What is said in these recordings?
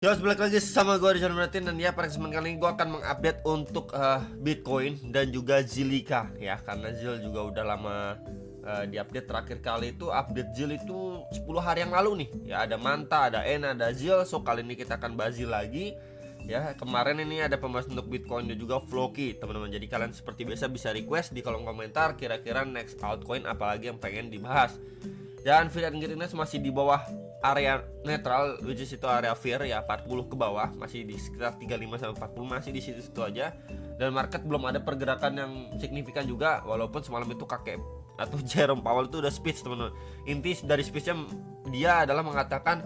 Ya, balik lagi sama gue di channel Martin. Dan ya, pada kesempatan kali ini gue akan mengupdate untuk Bitcoin dan juga Zilliqa ya. Karena Zil juga udah lama diupdate. Terakhir kali itu update Zil itu 10 hari yang lalu nih. Ya, ada Manta, ada ENA, ada Zil. So kali ini kita akan bahas Zil lagi. Ya, kemarin ini ada pembahasan untuk Bitcoin dan juga Floki, teman-teman. Jadi kalian seperti biasa bisa request di kolom komentar kira-kira next altcoin apalagi yang pengen dibahas. Dan fear and greediness masih di bawah area netral, which is itu area fear ya, 40 ke bawah, masih di sekitar 35 sampai 40, masih di situ-situ aja. Dan market belum ada pergerakan yang signifikan juga, walaupun semalam itu kakek atau Jerome Powell itu udah speech, teman-teman. Inti dari speechnya dia adalah mengatakan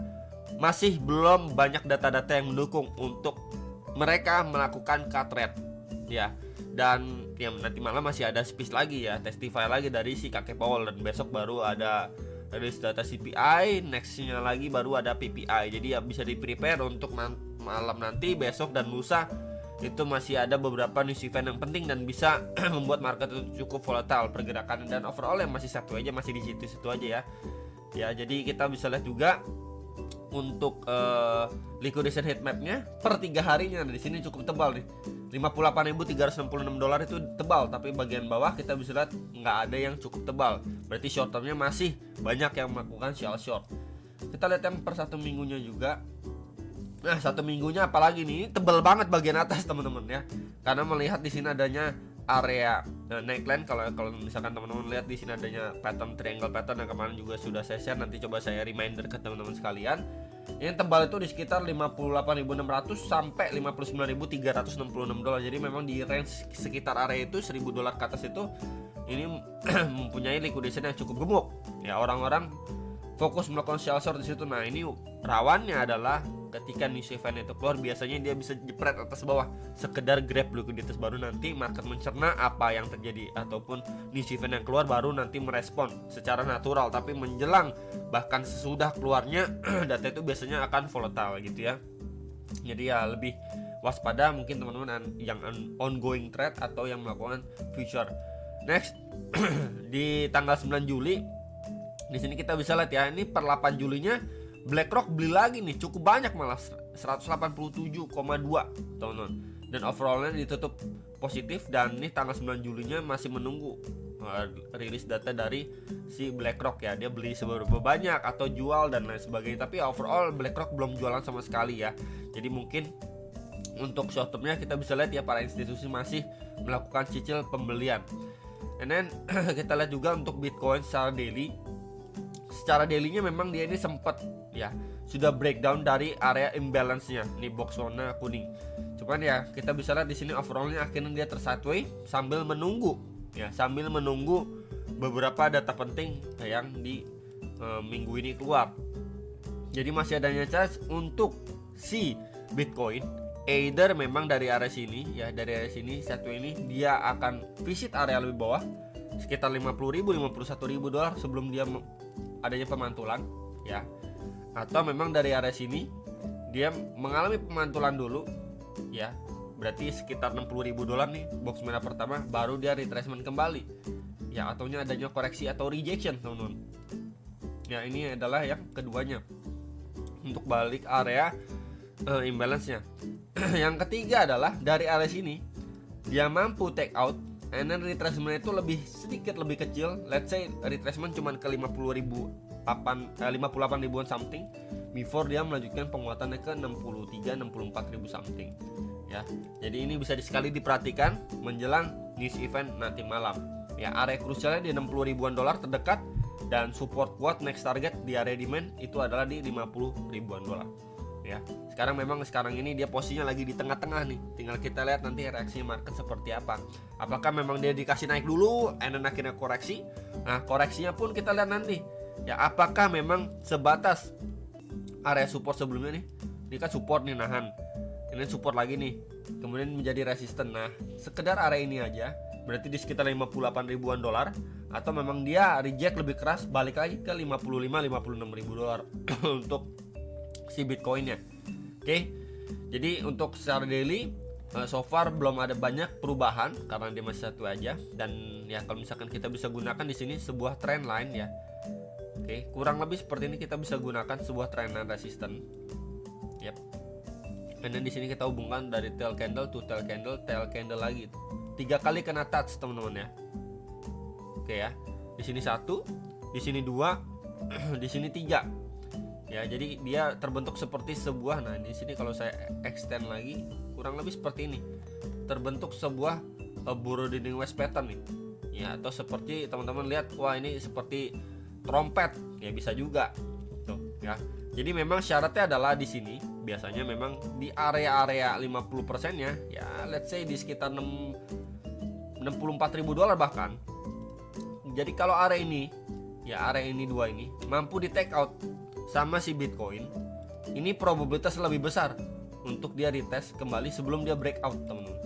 masih belum banyak data-data yang mendukung untuk mereka melakukan cut rate ya. Dan ya nanti malam masih ada speech lagi ya, testify lagi dari si kakek Powell, dan besok baru ada rilis data CPI, nextnya lagi baru ada PPI. Jadi ya bisa di prepare untuk malam nanti, besok dan lusa itu masih ada beberapa news event yang penting dan bisa membuat market itu cukup volatile pergerakan. Dan overall yang masih satu aja, masih di situ-situ aja ya. Ya, jadi kita bisa lihat juga untuk liquidation heat mapnya per 3 harinya di sini cukup tebal nih. 58.366 dolar itu tebal, tapi bagian bawah kita bisa lihat nggak ada yang cukup tebal. Berarti short termnya masih banyak yang melakukan short. Kita lihat yang per 1 minggunya juga. Nah, 1 minggunya apalagi nih, tebal banget bagian atas teman-teman ya. Karena melihat di sini adanya area neckline. Kalau misalkan teman-teman lihat di sini adanya pattern triangle pattern yang kemarin juga sudah saya share, nanti coba saya reminder ke teman-teman sekalian. Yang tebal itu di sekitar 58.600 sampai 59.366 dolar. Jadi memang di range sekitar area itu 1.000 dolar ke atas itu ini mempunyai liquidation yang cukup gemuk. Ya, orang-orang fokus melakukan short di situ. Nah, ini rawannya adalah ketika news event itu keluar, biasanya dia bisa jepret atas bawah, sekedar grab liquiditas, baru nanti market mencerna apa yang terjadi, ataupun news event yang keluar baru nanti merespon secara natural. Tapi menjelang bahkan sesudah keluarnya data itu biasanya akan volatile gitu ya. Jadi ya lebih waspada mungkin teman-teman yang ongoing trade atau yang melakukan future. Next di tanggal 9 Juli di sini kita bisa lihat ya, ini per 8 Julinya BlackRock beli lagi nih, cukup banyak malah 187,2 teman-teman. Dan overallnya ditutup positif, dan nih tanggal 9 Julinya masih menunggu rilis data dari si BlackRock ya, dia beli seberapa banyak atau jual dan lain sebagainya. Tapi overall BlackRock belum jualan sama sekali ya. Jadi mungkin untuk short termnya kita bisa lihat ya, para institusi masih melakukan cicil pembelian. And then kita lihat juga untuk Bitcoin secara daily. Secara dailynya memang dia ini sempat ya sudah breakdown dari area imbalance-nya, ini box warna kuning. Cuman ya kita bisa lihat di sini overallnya akhirnya dia tersideways sambil menunggu beberapa data penting yang di minggu ini keluar. Jadi masih adanya chance untuk si Bitcoin either memang dari area sini ya, dari area sini satu ini dia akan visit area lebih bawah sekitar 50.000 51.000 dolar sebelum dia adanya pemantulan ya, atau memang dari area sini dia mengalami pemantulan dulu ya, berarti sekitar 60.000 dolar nih box merah pertama, baru dia retracement kembali ya, ataunya adanya koreksi atau rejection teman-teman ya. Ini adalah yang keduanya untuk balik area imbalance-nya. Yang ketiga adalah dari area sini dia mampu take out, and then retracement itu sedikit lebih kecil. Let's say retracement cuma ke 58 ribuan something before dia melanjutkan penguatannya ke 64 ribu something ya. Jadi ini bisa sekali diperhatikan menjelang news event nanti malam ya. Area krusialnya di 60 ribuan dolar terdekat, dan support kuat next target di area demand itu adalah di 50 ribuan dolar ya. Sekarang ini dia posisinya lagi di tengah-tengah nih. Tinggal kita lihat nanti reaksi market seperti apa. Apakah memang dia dikasih naik dulu and then akhirnya koreksi. Nah, koreksinya pun kita lihat nanti ya, apakah memang sebatas area support sebelumnya nih. Ini kan support nih, nahan. Ini support lagi nih, kemudian menjadi resisten. Nah, sekedar area ini aja berarti di sekitar 58 ribuan dolar, atau memang dia reject lebih keras balik lagi ke 55-56 ribu dolar untuk si Bitcoinnya. Oke. Jadi untuk secara daily so far belum ada banyak perubahan karena dia masih satu aja. Dan ya kalau misalkan kita bisa gunakan di sini sebuah trend line ya. Oke, kurang lebih seperti ini kita bisa gunakan sebuah trend line resisten. Yep. And then di sini kita hubungkan dari tail candle to tail candle lagi. 3 kali kena touch teman-teman ya. Oke ya. Di sini 1, di sini 2, di sini 3. Ya, jadi dia terbentuk seperti sebuah. Nah, di sini kalau saya extend lagi kurang lebih seperti ini. Terbentuk sebuah Brodinning West pattern nih. Ya, atau seperti teman-teman lihat, wah ini seperti trompet. Ya bisa juga. Tuh, ya. Jadi memang syaratnya adalah di sini biasanya memang di area-area 50%-nya ya, let's say di sekitar $64.000 bahkan. Jadi kalau area ini ya, area ini 2 ini mampu di take out sama si Bitcoin, ini probabilitas lebih besar untuk dia retest kembali sebelum dia breakout, teman-teman.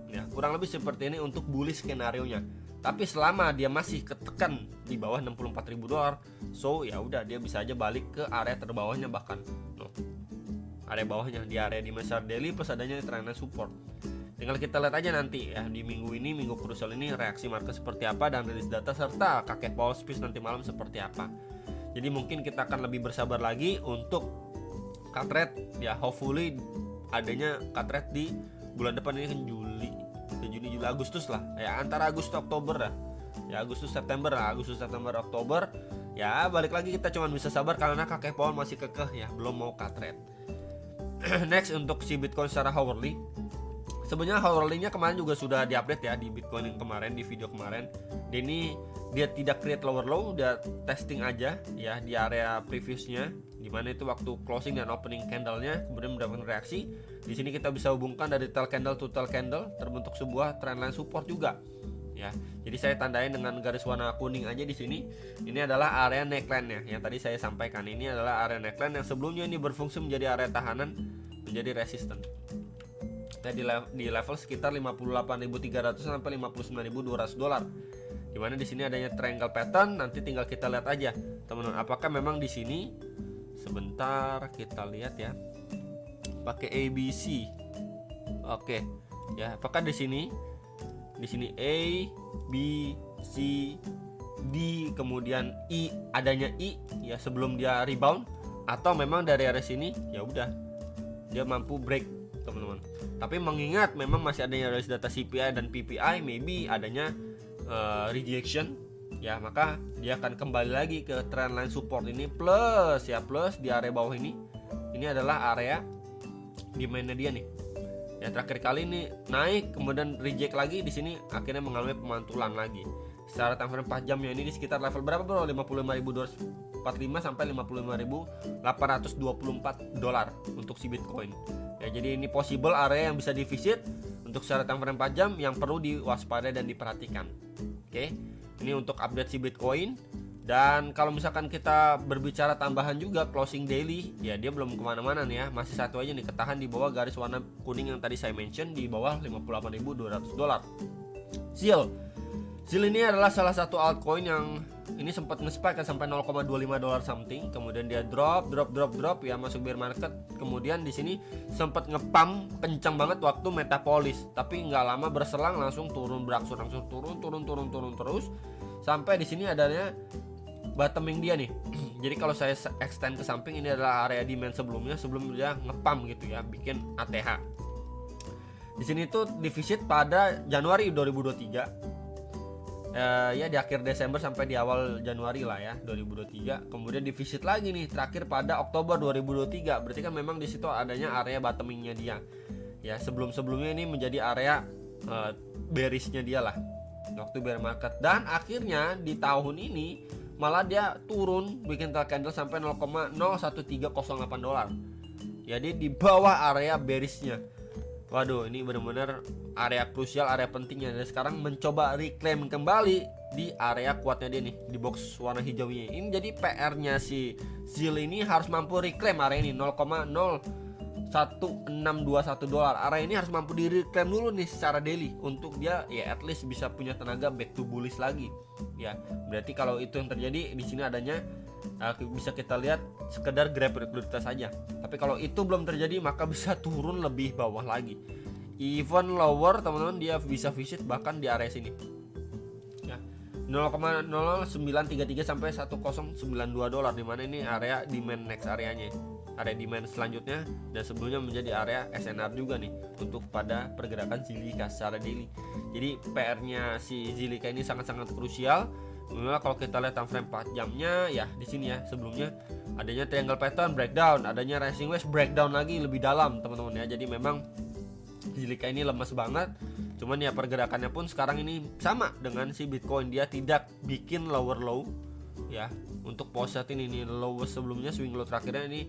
Ya, kurang lebih seperti ini untuk bullish skenario-nya. Tapi selama dia masih ketekan di bawah $64.000, so ya udah dia bisa aja balik ke area terbawahnya bahkan. No. Area bawahnya di area di Masa Daily plus adanya trendline support. Tinggal kita lihat aja nanti ya di minggu ini, minggu krusial ini reaksi market seperti apa dan rilis data serta kakek Powell speech nanti malam seperti apa. Jadi mungkin kita akan lebih bersabar lagi untuk cut rate ya, hopefully adanya cut rate di bulan depan ini kan Juli, Agustus lah ya, antara Agustus Oktober lah ya, Agustus September Oktober ya. Balik lagi kita cuma bisa sabar karena kakek Powell masih kekeh ya, belum mau cut rate. Next untuk si Bitcoin secara hourly, sebenarnya hourly-nya kemarin juga sudah diupdate ya di Bitcoin yang kemarin, di video kemarin. Dan ini dia tidak create lower low, udah testing aja ya di area previousnya, dimana itu waktu closing dan opening candle-nya kemudian mendapatkan reaksi. Di sini kita bisa hubungkan dari tail candle to tail candle, terbentuk sebuah trendline support juga ya. Jadi saya tandain dengan garis warna kuning aja di sini. Ini adalah area neckline-nya yang tadi saya sampaikan. Ini adalah area neckline yang sebelumnya ini berfungsi menjadi area tahanan, menjadi resisten. Nah, di level sekitar 58.300 sampai 59.200 $. Dimana di sini adanya triangle pattern, nanti tinggal kita lihat aja teman-teman apakah memang di sini, sebentar kita lihat ya, pakai ABC. Oke ya, apakah di sini A, B, C, D, kemudian I, adanya I ya sebelum dia rebound, atau memang dari area sini ya udah dia mampu break, teman-teman. Tapi mengingat memang masih adanya rilis data CPI dan PPI, maybe adanya rejection ya, maka dia akan kembali lagi ke trendline support ini plus di area bawah ini. Ini adalah area demand-nya dia nih. Ya, terakhir kali ini naik kemudian reject lagi, di sini akhirnya mengalami pemantulan lagi. Secara time frame 4 jamnya ini di sekitar level berapa bro? 55.245 sampai 55.824 untuk si Bitcoin. Ya, jadi ini possible area yang bisa divisit untuk secara time frame 4 jam yang perlu diwaspadai dan diperhatikan. Oke. Ini untuk update si Bitcoin. Dan kalau misalkan kita berbicara tambahan juga closing daily, ya dia belum kemana-mana nih ya, masih satu aja nih, ketahan di bawah garis warna kuning yang tadi saya mention, di bawah $58.200. ZIL ini adalah salah satu altcoin yang ini sempat nge-spike kan sampai $0.25 something, kemudian dia drop ya, masuk bear market. Kemudian di sini sempat ngepump kencang banget waktu metapolis, tapi nggak lama berselang langsung turun berangsur, langsung turun terus sampai di sini adanya bottoming dia nih. Jadi kalau saya extend ke samping, ini adalah area demand sebelumnya sebelum dia ngepump gitu ya, bikin ATH. Di sini tuh defisit pada Januari 2023. Ya di akhir Desember sampai di awal Januari lah ya 2023. Kemudian defisit lagi nih terakhir pada Oktober 2023. Berarti kan memang di situ adanya area bottomingnya dia. Ya sebelumnya ini menjadi area bearishnya dia lah waktu bear market. Dan akhirnya di tahun ini malah dia turun bikin tail candle sampai $0.01308. Jadi di bawah area bearishnya. Waduh, ini benar-benar area krusial, area pentingnya. Dan sekarang mencoba reclaim kembali di area kuatnya dia nih, di box warna hijaunya. Ini jadi PR-nya si ZIL ini harus mampu reclaim area ini $0.01621. Area ini harus mampu di reclaim dulu nih secara daily untuk dia ya at least bisa punya tenaga back to bullish lagi. Ya, berarti kalau itu yang terjadi di sini adanya bisa kita lihat sekedar grab likuiditas saja. Tapi kalau itu belum terjadi maka bisa turun lebih bawah lagi, even lower teman-teman, dia bisa visit bahkan di area sini ya. 0,00933 sampai 1092 dolar, di mana ini area demand next areanya, area demand selanjutnya, dan sebelumnya menjadi area SNR juga nih untuk pada pergerakan Zilliqa secara daily. Jadi PR-nya si Zilliqa ini sangat-sangat krusial. Memang kalau kita lihat time frame 4 jamnya ya di sini ya, sebelumnya adanya triangle pattern breakdown, adanya rising wedge breakdown lagi lebih dalam teman-teman ya. Jadi memang Zilliqa ini lemas banget. Cuman ya pergerakannya pun sekarang ini sama dengan si Bitcoin, dia tidak bikin lower low ya. Untuk pause saat ini low sebelumnya, swing low terakhirnya ini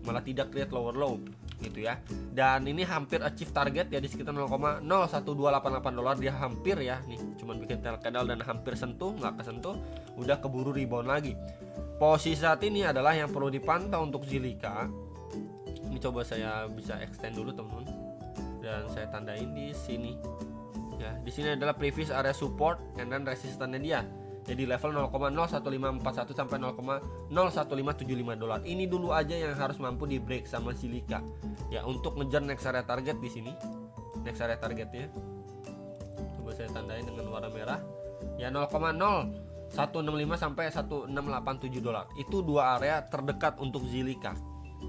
malah tidak lihat lower low gitu ya. Dan ini hampir achieve target ya di sekitar 0,01288 dolar, dia hampir ya nih, cuman bikin tail candle dan hampir sentuh, nggak kesentuh, udah keburu rebound lagi. Posisi saat ini adalah yang perlu dipantau untuk Zilliqa. Ini coba saya bisa extend dulu teman-teman, dan saya tandain di sini. Ya, di sini adalah previous area support and then resistannya dia. Jadi level 0,01541 sampai 0,01575 dolar. Ini dulu aja yang harus mampu di break sama Zilliqa. Ya, untuk ngejar next area target di sini. Next area targetnya. Coba saya tandain dengan warna merah. Ya 0,0165 sampai 1687 dolar. Itu dua area terdekat untuk Zilliqa.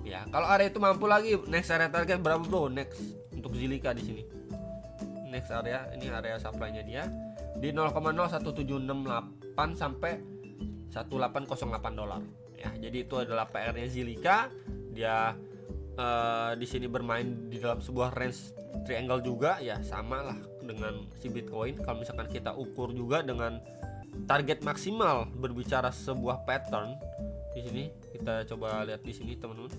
Ya, kalau area itu mampu lagi, next area target berapa bro? Next untuk Zilliqa di sini. Next area, ini area supply-nya dia di 0,01768 sampai 1808 dolar. Ya, jadi itu adalah PR-nya Zilliqa. Dia di sini bermain di dalam sebuah range triangle juga ya, sama lah dengan si Bitcoin. Kalau misalkan kita ukur juga dengan target maksimal berbicara sebuah pattern di sini, kita coba lihat di sini teman-teman.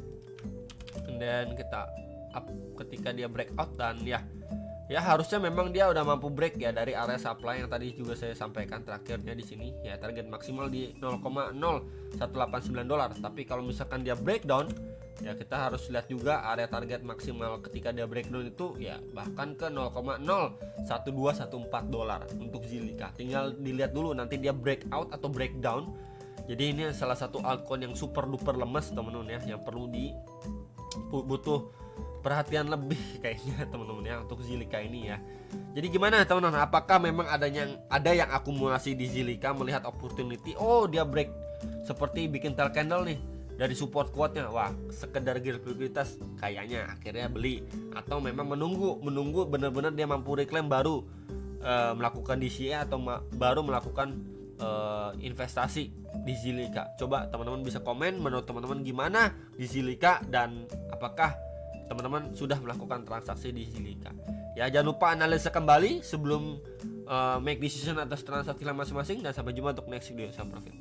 Dan kita up ketika dia breakout dan ya harusnya memang dia udah mampu break ya dari area supply yang tadi juga saya sampaikan terakhirnya di sini ya, target maksimal di 0,0189 dolar. Tapi kalau misalkan dia breakdown ya, kita harus lihat juga area target maksimal ketika dia breakdown itu ya bahkan ke 0,01214 dolar untuk Zilliqa. Tinggal dilihat dulu nanti dia breakout atau breakdown. Jadi ini salah satu altcoin yang super duper lemes teman-teman ya, yang perlu butuh perhatian lebih kayaknya teman-teman ya untuk Zilliqa ini ya. Jadi gimana teman-teman, apakah memang ada yang akumulasi di Zilliqa melihat opportunity, oh dia break seperti bikin tail candle nih dari support kuatnya, wah sekedar likuiditas kayaknya akhirnya beli, atau memang menunggu benar-benar dia mampu reclaim baru melakukan DCA atau baru melakukan investasi di Zilliqa. Coba teman-teman bisa komen menurut teman-teman gimana di Zilliqa, dan apakah teman-teman sudah melakukan transaksi di Zilliqa. Ya jangan lupa analisa kembali sebelum make decision atas transaksi masing-masing, dan sampai jumpa untuk next video. Salam profit.